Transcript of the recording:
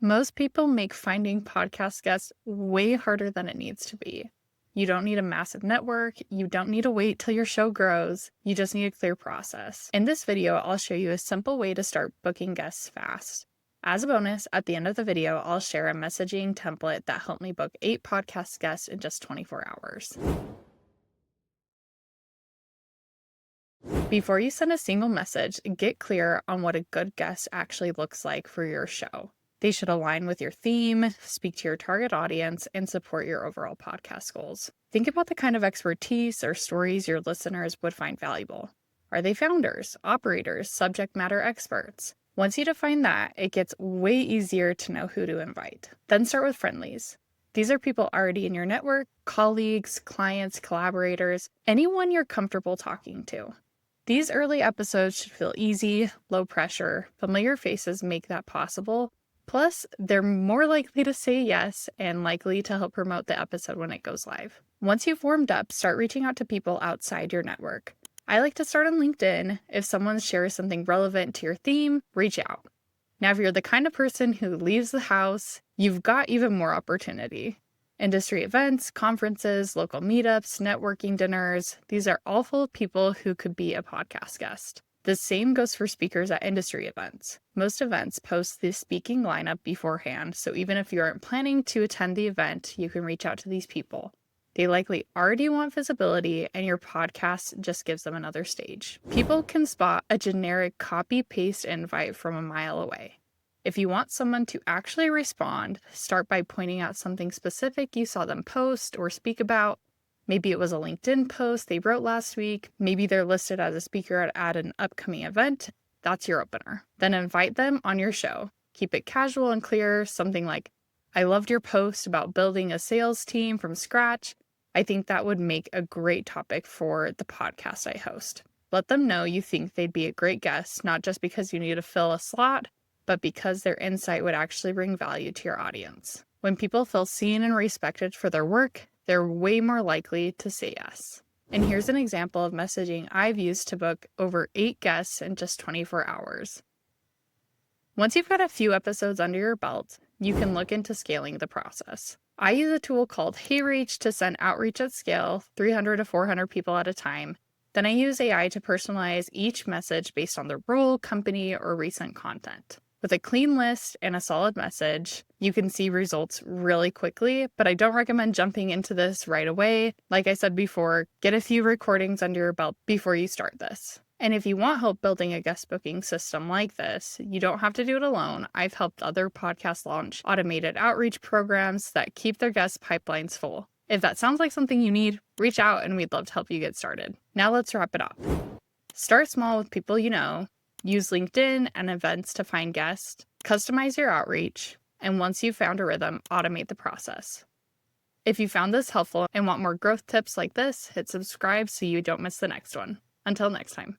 Most people make finding podcast guests way harder than it needs to be. You don't need a massive network. You don't need to wait till your show grows. You just need a clear process. In this video, I'll show you a simple way to start booking guests fast. As a bonus, at the end of the video, I'll share a messaging template that helped me book 8 podcast guests in just 24 hours. Before you send a single message, get clear on what a good guest actually looks like for your show. They should align with your theme, speak to your target audience, and support your overall podcast goals. Think about the kind of expertise or stories your listeners would find valuable. Are they founders, operators, subject matter experts? Once you define that, it gets way easier to know who to invite. Then start with friendlies. These are people already in your network, colleagues, clients, collaborators, anyone you're comfortable talking to. These early episodes should feel easy, low pressure. Familiar faces make that possible. Plus, they're more likely to say yes and likely to help promote the episode when it goes live. Once you've warmed up, start reaching out to people outside your network. I like to start on LinkedIn. If someone shares something relevant to your theme, reach out. Now, if you're the kind of person who leaves the house, you've got even more opportunity. Industry events, conferences, local meetups, networking dinners, these are all full of people who could be a podcast guest. The same goes for speakers at industry events. Most events post the speaking lineup beforehand, so even if you aren't planning to attend the event, you can reach out to these people. They likely already want visibility, and your podcast just gives them another stage. People can spot a generic copy-paste invite from a mile away. If you want someone to actually respond, start by pointing out something specific you saw them post or speak about. Maybe it was a LinkedIn post they wrote last week. Maybe they're listed as a speaker at an upcoming event. That's your opener. Then invite them on your show. Keep it casual and clear, something like, I loved your post about building a sales team from scratch. I think that would make a great topic for the podcast I host. Let them know you think they'd be a great guest, not just because you need to fill a slot, but because their insight would actually bring value to your audience. When people feel seen and respected for their work, they're way more likely to say yes. And here's an example of messaging I've used to book over 8 guests in just 24 hours. Once you've got a few episodes under your belt, you can look into scaling the process. I use a tool called HeyReach to send outreach at scale, 300 to 400 people at a time. Then I use AI to personalize each message based on the role, company, or recent content. With a clean list and a solid message, you can see results really quickly, but I don't recommend jumping into this right away. Like I said before, get a few recordings under your belt before you start this. And if you want help building a guest booking system like this, you don't have to do it alone. I've helped other podcasts launch automated outreach programs that keep their guest pipelines full. If that sounds like something you need, reach out and we'd love to help you get started. Now let's wrap it up. Start small with people you know. Use LinkedIn and events to find guests, customize your outreach, and once you've found a rhythm, automate the process. If you found this helpful and want more growth tips like this, hit subscribe so you don't miss the next one. Until next time.